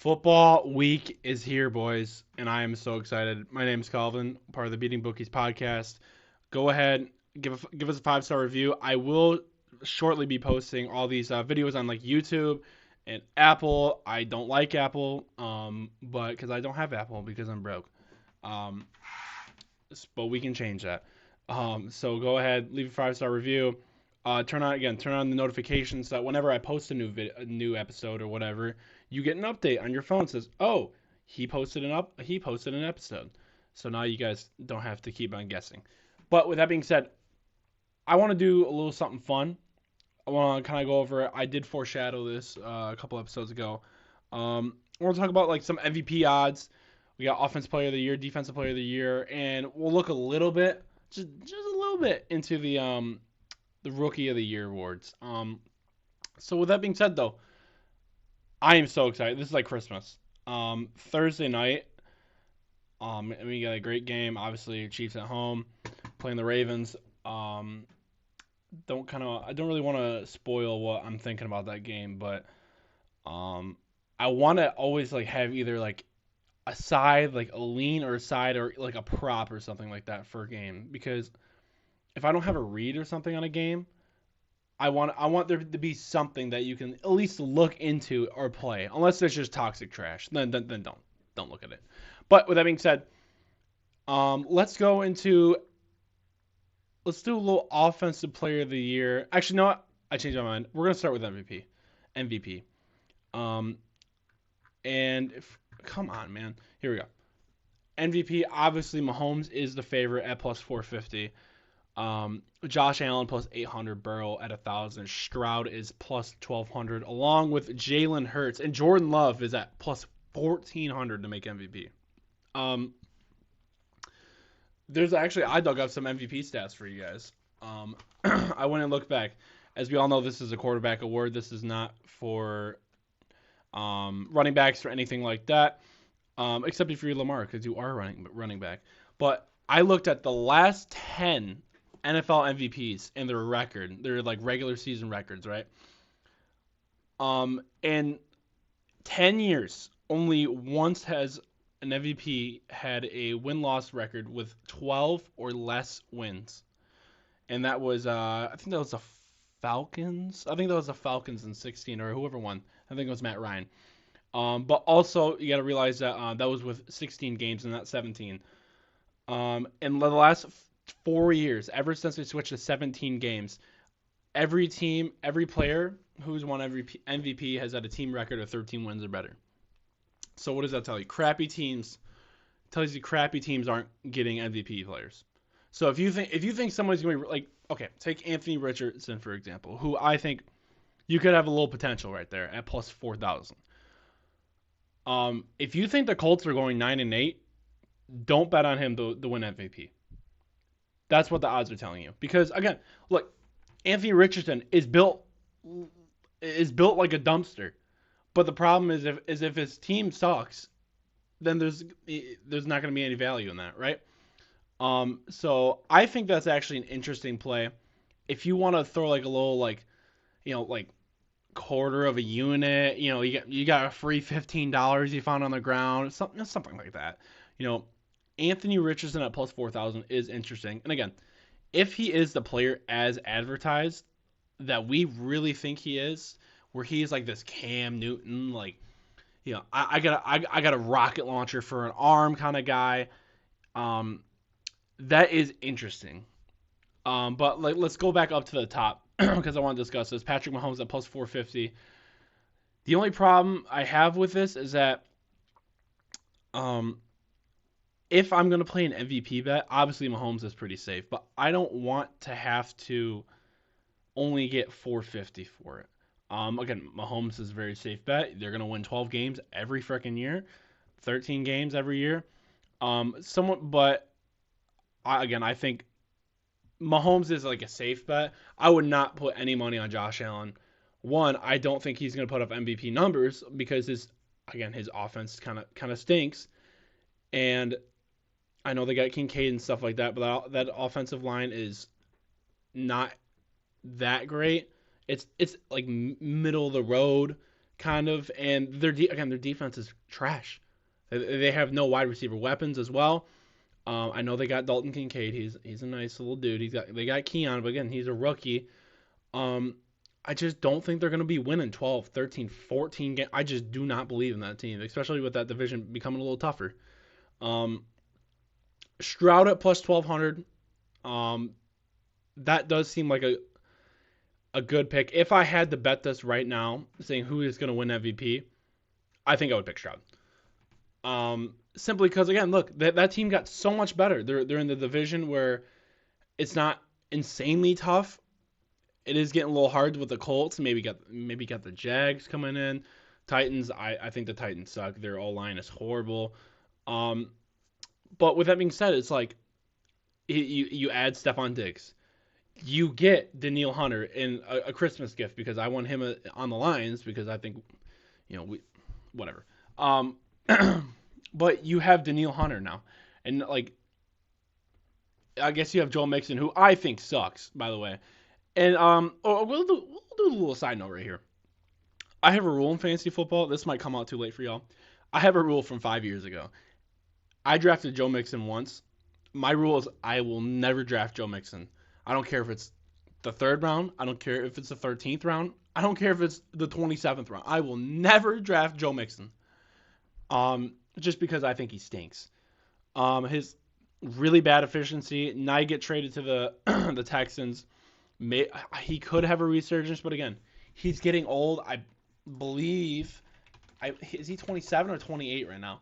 Football week is here, boys, and I am so excited. My name is Calvin, part of the Beating Bookies podcast. Go ahead, give us a 5-star review. I will shortly be posting all these videos on like YouTube and Apple. I don't like Apple, but because I don't have Apple because I'm broke. Um, but we can change that. So go ahead, leave a 5-star review. Turn on the notifications so that whenever I post a new episode or whatever, you get an update on your phone that says, "Oh, he posted an episode." So now you guys don't have to keep on guessing. But with that being said, I want to do a little something fun. I want to kind of go over it. I did foreshadow this a couple episodes ago. I want to talk about like some MVP odds. We got Offensive Player of the Year, Defensive Player of the Year, and we'll look a little bit, just a little bit into the Rookie of the Year awards. So with that being said, though, I am so excited. This is like Christmas. Thursday night, and we got a great game. Obviously, Chiefs at home playing the Ravens. I don't really want to spoil what I'm thinking about that game, but I want to always like have either like a side, like a lean or a side or like a prop or something like that for a game because if I don't have a read or something on a game, I want there to be something that you can at least look into or play. Unless it's just toxic trash, then don't look at it. But with that being said, let's go into let's do a little offensive player of the year. Actually, no, I changed my mind. We're gonna start with MVP. MVP. Um, and if come on, man, here we go. MVP. Obviously, Mahomes is the favorite at plus 450. Josh Allen plus 800, Burrow at 1,000, Stroud is plus 1,200, along with Jalen Hurts, and Jordan Love is at plus 1,400 to make MVP. Um, I dug up some MVP stats for you guys. I went and looked back. As we all know, this is a quarterback award. This is not for running backs or anything like that, except if you're Lamar, because you are running back. But I looked at the last 10 NFL MVPs and their record. They're like regular season records, right? In 10 years, only once has an MVP had a win-loss record with 12 or less wins. And that was, I think that was the Falcons. I think that was the Falcons in 16 or whoever won. I think it was Matt Ryan. But also, you got to realize that that was with 16 games and not 17. In the last 4 years, ever since they switched to 17 games, every team, every player who's won every MVP has had a team record of 13 wins or better. So what does that tell you? Tells you crappy teams aren't getting MVP players. So if you think somebody's going to be like, okay, take Anthony Richardson for example, who I think you could have a little potential right there at plus 4,000. If you think the Colts are going 9-8, don't bet on him to win MVP. That's what the odds are telling you. Because again, look, Anthony Richardson is built like a dumpster. But the problem is if his team sucks, then there's not going to be any value in that, right? So I think that's actually an interesting play. If you want to throw like a little like quarter of a unit, you got a free $15 you found on the ground, something like that. Anthony Richardson at plus 4,000 is interesting. And again, if he is the player as advertised that we really think he is, where he's like this Cam Newton, like, I got a rocket launcher for an arm kind of guy, that is interesting. But like, let's go back up to the top because I want to discuss this. Patrick Mahomes at plus 450. The only problem I have with this is that, if I'm going to play an MVP bet, obviously Mahomes is pretty safe, but I don't want to have to only get 450 for it. Again, Mahomes is a very safe bet. They're going to win 12 games every freaking year, 13 games every year. But I think Mahomes is like a safe bet. I would not put any money on Josh Allen. One, I don't think he's going to put up MVP numbers because his offense kind of stinks, and I know they got Kincaid and stuff like that, but that offensive line is not that great. It's like middle of the road kind of, and their defense is trash. They have no wide receiver weapons as well. I know they got Dalton Kincaid. He's a nice little dude. They got Keon, but again, he's a rookie. Um, I just don't think they're going to be winning 12, 13, 14 games. I just do not believe in that team, especially with that division becoming a little tougher. Um, Stroud at plus 1200. That does seem like a good pick. If I had to bet this right now, saying who is going to win MVP, I think I would pick Stroud. Simply because, again, look, that team got so much better. They're in the division where it's not insanely tough. It is getting a little hard with the Colts. Maybe got the Jags coming in. Titans, I think the Titans suck. Their O-line is horrible. But with that being said, it's like you add Stephon Diggs. You get Danielle Hunter in a Christmas gift because I want him on the Lions because I think, whatever. But you have Danielle Hunter now. And, like, I guess you have Joe Mixon, who I think sucks, by the way. And we'll do a little side note right here. I have a rule in fantasy football. This might come out too late for y'all. I have a rule from 5 years ago. I drafted Joe Mixon once. My rule is I will never draft Joe Mixon. I don't care if it's the 3rd round. I don't care if it's the 13th round. I don't care if it's the 27th round. I will never draft Joe Mixon. Just because I think he stinks. His really bad efficiency. Now you get traded to the the Texans. He could have a resurgence, but again, he's getting old. I believe. Is he 27 or 28 right now?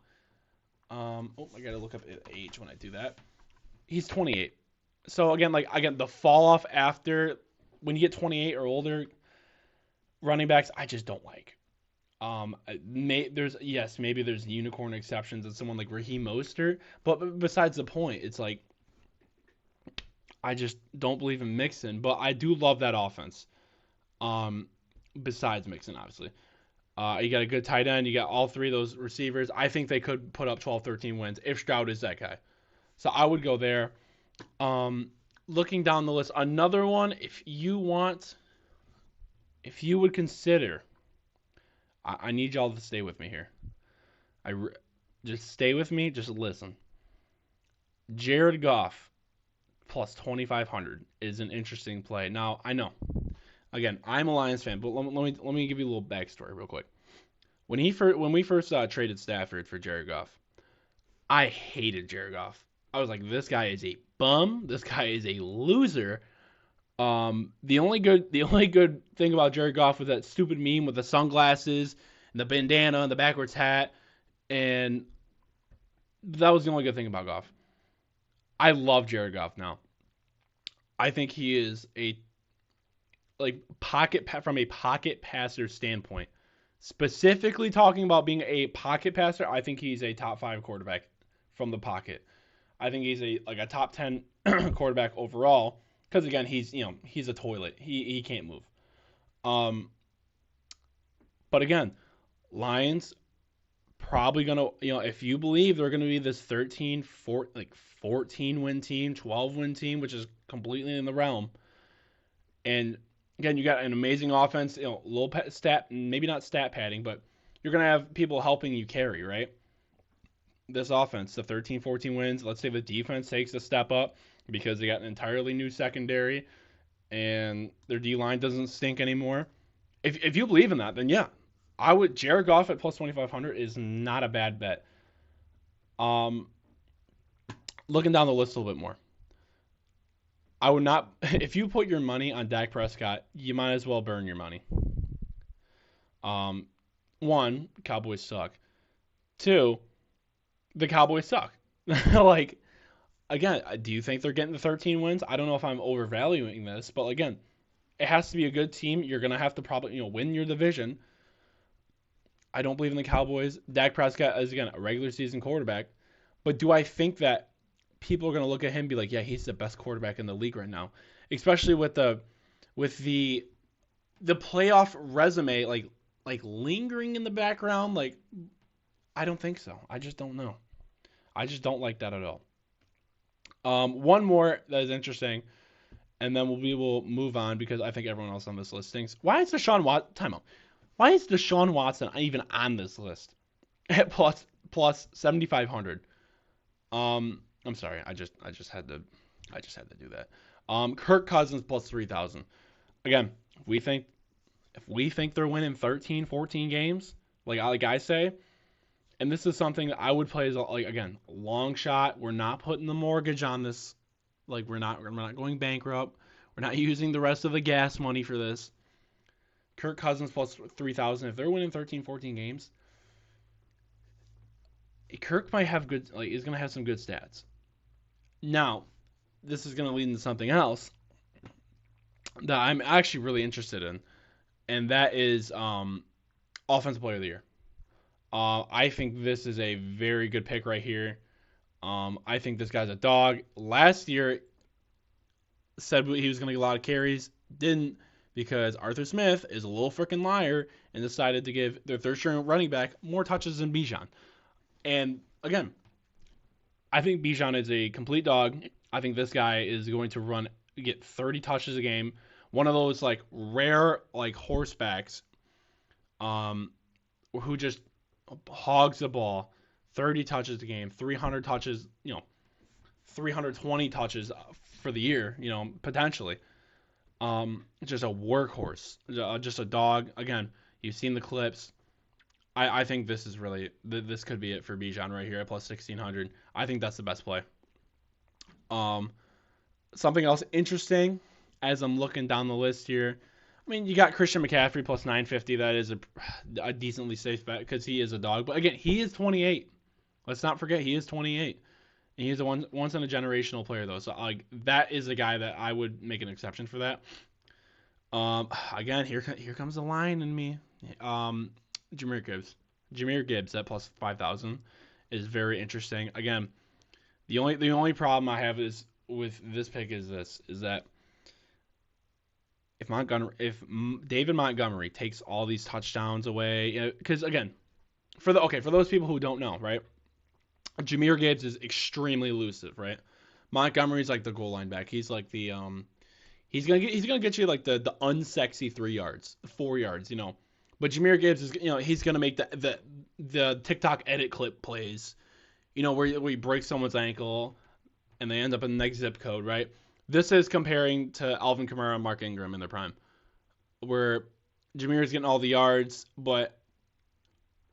I gotta look up age when I do that. He's 28. So again, the fall off after when you get 28 or older, running backs, I just don't like. Maybe there's unicorn exceptions and someone like Raheem Mostert, but besides the point, it's like I just don't believe in Mixon, but I do love that offense. Besides Mixon, obviously. You got a good tight end. You got all 3 of those receivers. I think they could put up 12, 13 wins if Stroud is that guy. So I would go there. Looking down the list, another one, if you would consider, I need y'all to stay with me here. Just stay with me. Just listen. Jared Goff plus 2,500 is an interesting play. Now, I know. Again, I'm a Lions fan, but let me give you a little backstory real quick. When we first traded Stafford for Jared Goff, I hated Jared Goff. I was like, this guy is a bum. This guy is a loser. The only good thing about Jared Goff was that stupid meme with the sunglasses and the bandana and the backwards hat, and that was the only good thing about Goff. I love Jared Goff now. I think he is from a pocket passer standpoint. Specifically talking about being a pocket passer, I think he's a top 5 quarterback from the pocket. I think he's a top 10 quarterback overall because again he's a toilet. He can't move. But again, Lions probably gonna if you believe they're gonna be this 14 win team, 12 win team, which is completely in the realm. And again, you got an amazing offense, low stat, maybe not stat padding, but you're gonna have people helping you carry, right? This offense, the 13, 14 wins. Let's say the defense takes a step up because they got an entirely new secondary and their D-line doesn't stink anymore. If you believe in that, then yeah, I would. Jared Goff at plus 2,500 is not a bad bet. Looking down the list a little bit more, I would not. If you put your money on Dak Prescott, you might as well burn your money. One, Cowboys suck. Two, the Cowboys suck. Again, do you think they're getting the 13 wins? I don't know if I'm overvaluing this, but again, it has to be a good team. You're going to have to probably, win your division. I don't believe in the Cowboys. Dak Prescott is, again, a regular season quarterback. But do I think that people are going to look at him and be like, yeah, he's the best quarterback in the league right now? Especially with the playoff resume, like lingering in the background. I don't think so. I just don't know. I just don't like that at all. One more that is interesting, and then we will move on because I think everyone else on this list thinks, why is Deshaun Watson timeout? Why is Deshaun Watson even on this list at plus 7,500? I'm sorry. I just had to do that. Kirk Cousins plus 3,000. Again, if we think they're winning 13, 14 games, like I say, and this is something that I would play as like again, long shot. We're not putting the mortgage on this. Like we're not going bankrupt. We're not using the rest of the gas money for this. Kirk Cousins plus 3,000. If they're winning 13, 14 games, Kirk might have good. Like is gonna have some good stats. Now, this is gonna lead into something else that I'm actually really interested in, and that is offensive player of the year. I think this is a very good pick right here. I think this guy's a dog. Last year, said he was going to get a lot of carries. Didn't, because Arthur Smith is a little freaking liar and decided to give their third string running back more touches than Bijan. And again, I think Bijan is a complete dog. I think this guy is going to get 30 touches a game. One of those like rare like horsebacks, who just hogs the ball, 30 touches a game, 300 touches, 320 touches for the year, potentially. Just a workhorse, just a dog. Again, you've seen the clips. I think this is really this could be it for Bijan right here at plus 1,600. I think that's the best play. Something else interesting as I'm looking down the list here. I mean, you got Christian McCaffrey plus 950. That is a decently safe bet because he is a dog. But again, he is 28. Let's not forget he is 28. And he's a once in a generational player though. So that is a guy that I would make an exception for that. Again, here comes the line in me. Jahmyr Gibbs at plus 5,000 is very interesting. Again, the only problem I have is with this pick is that if David Montgomery takes all these touchdowns away, because again, for those people who don't know, right? Jahmyr Gibbs is extremely elusive, right? Montgomery's like the goal line back. He's like the he's gonna get you like the unsexy 3 yards, 4 yards, But Jahmyr Gibbs is he's gonna make the TikTok edit clip plays, where he breaks someone's ankle and they end up in the next zip code, right? This is comparing to Alvin Kamara and Mark Ingram in their prime, where Jahmyr is getting all the yards, but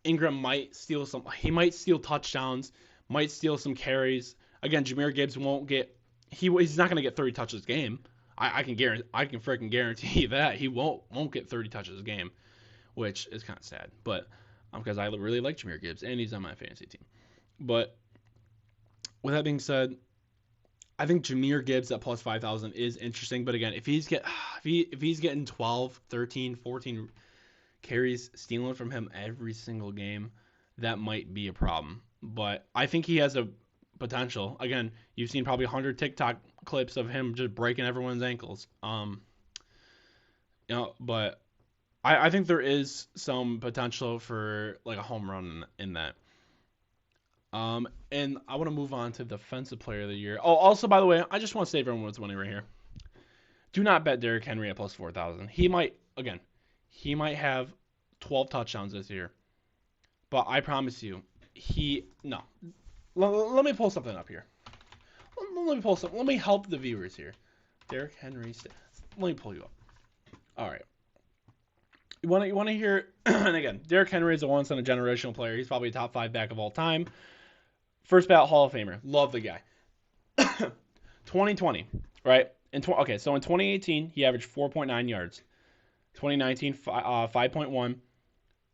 Ingram might steal some. He might steal touchdowns, might steal some carries. Again, Jahmyr Gibbs won't get. He's not going to get 30 touches a game. I can freaking guarantee that he won't get 30 touches a game, which is kind of sad. But because I really like Jahmyr Gibbs and he's on my fantasy team. But with that being said, I think Jahmyr Gibbs at plus 5,000 is interesting. But again, if he's getting 12, 13, 14 carries stealing from him every single game, that might be a problem. But I think he has a potential. Again, you've seen probably 100 TikTok clips of him just breaking everyone's ankles. But I think there is some potential for like a home run in that. And I want to move on to defensive player of the year. Oh, also, by the way, I just want to save everyone what's winning right here. Do not bet Derrick Henry at plus 4,000. He might have 12 touchdowns this year. But I promise you, no. Let me pull something up here. Let me help the viewers here. Derrick Henry stats. Let me pull you up. All right. You want to hear? And again, Derrick Henry is a once in a generational player. He's probably a top 5 back of all time. First ballot Hall of Famer. Love the guy. 2020, right? So in 2018, he averaged 4.9 yards. 2019, 5.1.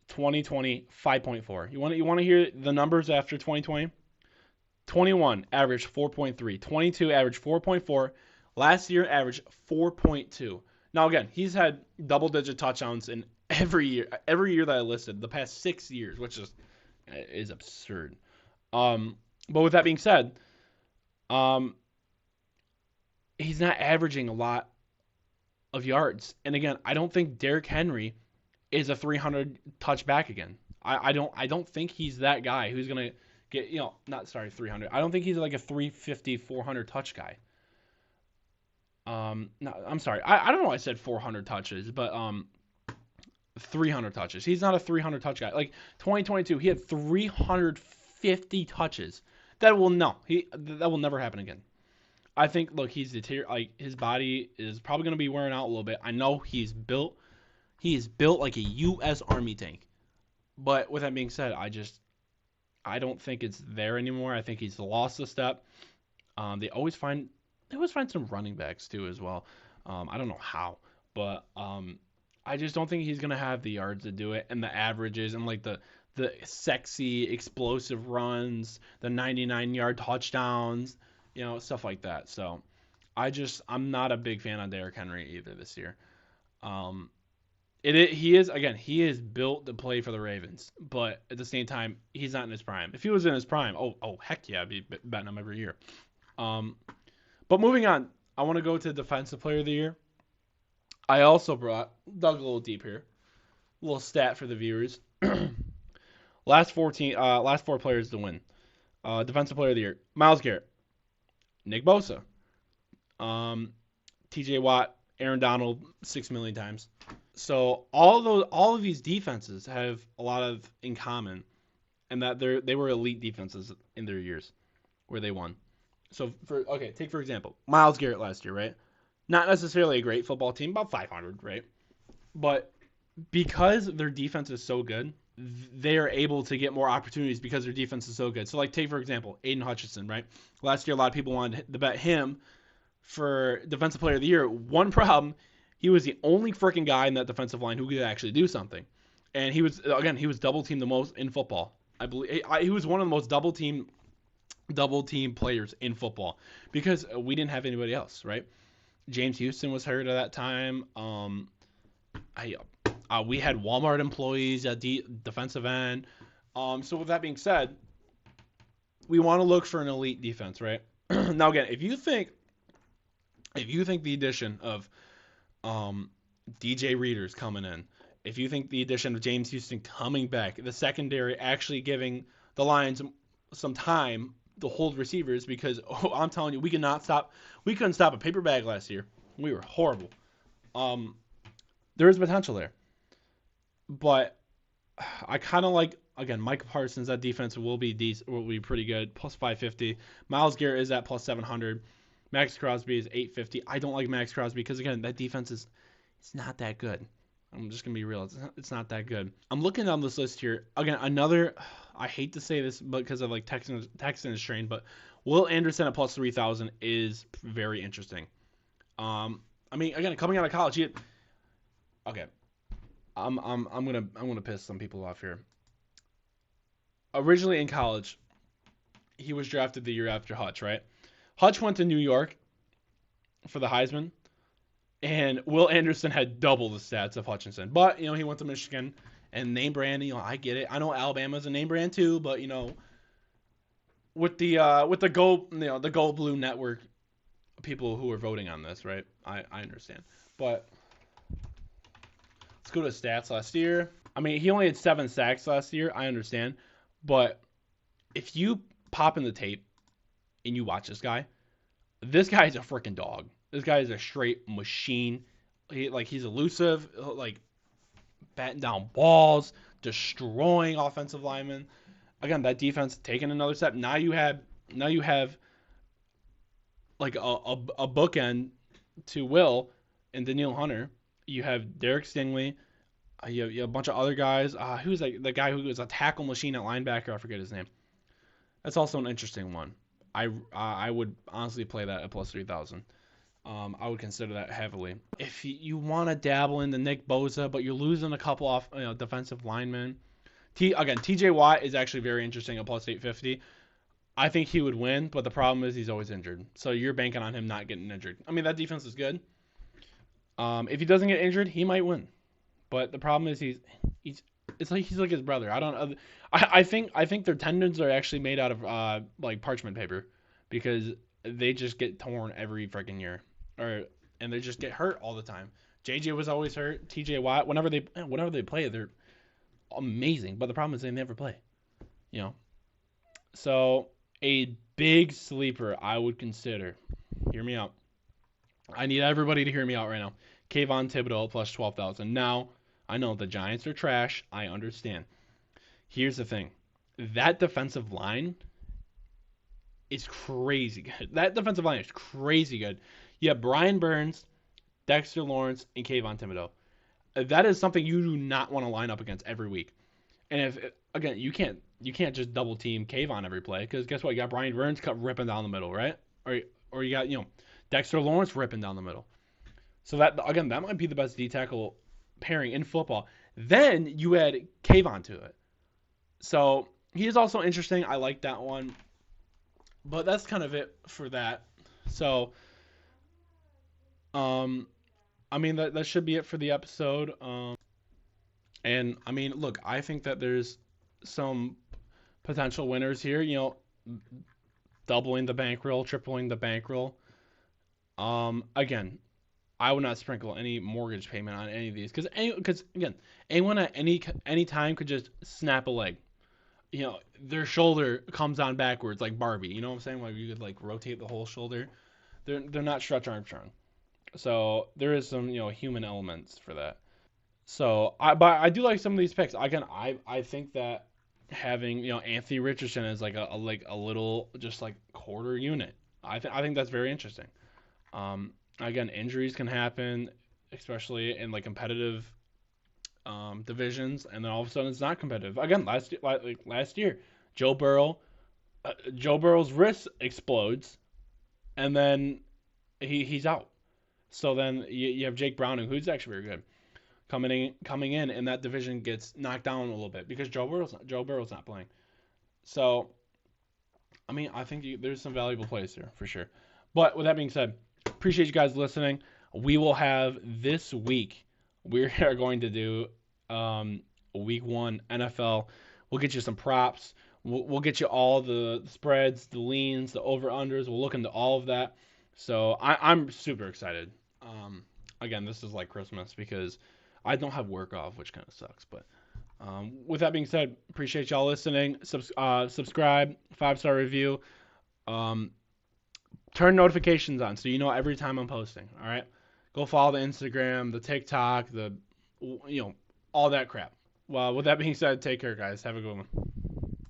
2020, 5.4. You want to hear the numbers after 2020? 21 averaged 4.3. 22 averaged 4.4. Last year averaged 4.2. Now again, he's had double-digit touchdowns in every year that I listed, the past 6 years, which is absurd. But with that being said, he's not averaging a lot of yards. And again, I don't think Derrick Henry is a 300 touch back again. I don't think he's that guy who's gonna get 300. I don't think he's like a 350, 400 touch guy. No, I'm sorry. I don't know why I said 400 touches, but 300 touches. He's not a 300 touch guy. Like 2022, he had 350 touches. That will never happen again. I think look, like his body is probably going to be wearing out a little bit. I know he is built like a US Army tank. But with that being said, I don't think it's there anymore. I think he's lost a step. They always find some running backs too as well. I don't know how, but I just don't think he's gonna have the yards to do it and the averages and like the sexy explosive runs, the 99-yard touchdowns, stuff like that. So I'm not a big fan of Derrick Henry either this year. Um, he is built to play for the Ravens, but at the same time, he's not in his prime. If he was in his prime, oh heck yeah, I'd be betting him every year. Um, but moving on, I want to go to Defensive Player of the Year. I also dug a little deep here, a little stat for the viewers. Last four players to win. Defensive Player of the Year: Myles Garrett, Nick Bosa, T.J. Watt, Aaron Donald, 6 million times. So all of these defenses have a lot of in common, and that they were elite defenses in their years where they won. So take for example Myles Garrett last year, right? Not necessarily a great football team, about 500, right? But because their defense is so good, they are able to get more opportunities because their defense is so good. So like take for example Aiden Hutchinson, right? Last year a lot of people wanted to bet him for Defensive Player of the Year. One problem, he was the only freaking guy in that defensive line who could actually do something. And he was double teamed the most in football. I believe he was one of the most double team players in football because we didn't have anybody else, right? James Houston was hurt at that time. We had Walmart employees at defensive end. So with that being said, we want to look for an elite defense, right? Now again, if you think the addition of DJ Reader's coming in, if you think the addition of James Houston coming back, the secondary actually giving the Lions some time to hold receivers, because I'm telling you, we couldn't stop a paper bag last year. We were horrible. There is potential there, but I kind of like, again, Micah Parsons. That defense will be pretty good, plus 550. Myles Garrett is at plus 700. Max Crosby is 850. I don't like Max Crosby because, again, that defense it's not that good. I'm just going to be real. It's not that good. I'm looking down this list here. Again, I hate to say this because of like Texans strain, but Will Anderson at plus 3,000 is very interesting. I mean, again, coming out of college, I'm gonna piss some people off here. Originally in college, he was drafted the year after Hutch, right? Hutch went to New York for the Heisman, and Will Anderson had double the stats of Hutchinson. But, he went to Michigan, and name brand, I get it. I know Alabama's a name brand too, but, with the Go Blue Network people who are voting on this, right? I understand. But let's go to stats last year. I mean, he only had 7 sacks last year. I understand. But if you pop in the tape and you watch this guy is a freaking dog. This guy is a straight machine. He's elusive, like batting down balls, destroying offensive linemen. Again, that defense taking another step. Now you have like a bookend to Will and Danielle Hunter. You have Derek Stingley. You have a bunch of other guys. Who's like the guy who was a tackle machine at linebacker? I forget his name. That's also an interesting one. I would honestly play that at plus 3,000. I would consider that heavily. If you want to dabble in the Nick Bosa, but you're losing a couple off defensive linemen. TJ Watt is actually very interesting at plus 850. I think he would win, but the problem is he's always injured. So you're banking on him not getting injured. I mean, that defense is good. If he doesn't get injured, he might win. But the problem is he's like his brother. I think their tendons are actually made out of like parchment paper, because they just get torn every freaking year, and they just get hurt all the time. JJ was always hurt. TJ Watt, whenever they play, they're amazing. But the problem is they never play. So a big sleeper I would consider. Hear me out. I need everybody to hear me out right now. Kayvon Thibodeau plus 12,000. Now, I know the Giants are trash. I understand. Here's the thing. That defensive line is crazy good. That defensive line is crazy good. You have Brian Burns, Dexter Lawrence, and Kayvon Thibodeau. That is something you do not want to line up against every week. And if again, you can't just double team Kayvon every play because guess what? You got Brian Burns cut ripping down the middle, right? Or you got Dexter Lawrence ripping down the middle. So that again, that might be the best D tackle pairing in football. Then you add Kayvon to it. So he is also interesting. I like that one. But that's kind of it for that. So, um, I mean that should be it for the episode. And I mean, look, I think that there's some potential winners here. Doubling the bankroll, tripling the bankroll. Again, I would not sprinkle any mortgage payment on any of these because again, anyone at any time could just snap a leg. Their shoulder comes on backwards like Barbie. You know what I'm saying? Like you could like rotate the whole shoulder. They're not Stretch Armstrong. So there is some human elements for that. So but I do like some of these picks. Again, I think that having Anthony Richardson as like a little just like quarter unit. I think that's very interesting. Again, injuries can happen, especially in like competitive divisions, and then all of a sudden it's not competitive. Again, last year, Joe Burrow, Joe Burrow's wrist explodes, and then he's out. So then you have Jake Browning, who's actually very good, coming in, and that division gets knocked down a little bit because Joe Burrow's not playing. So, I mean, I think there's some valuable plays here for sure. But with that being said, appreciate you guys listening. We will have this week. We are going to do week 1 NFL. We'll get you some props. We'll get you all the spreads, the leans, the over-unders. We'll look into all of that. So I'm super excited. Again, this is like Christmas because I don't have work off, which kind of sucks. But with that being said, appreciate y'all listening. Subscribe, 5-star review. Turn notifications on so you know every time I'm posting. All right, go follow the Instagram, the TikTok, all that crap. Well, with that being said, take care, guys. Have a good one.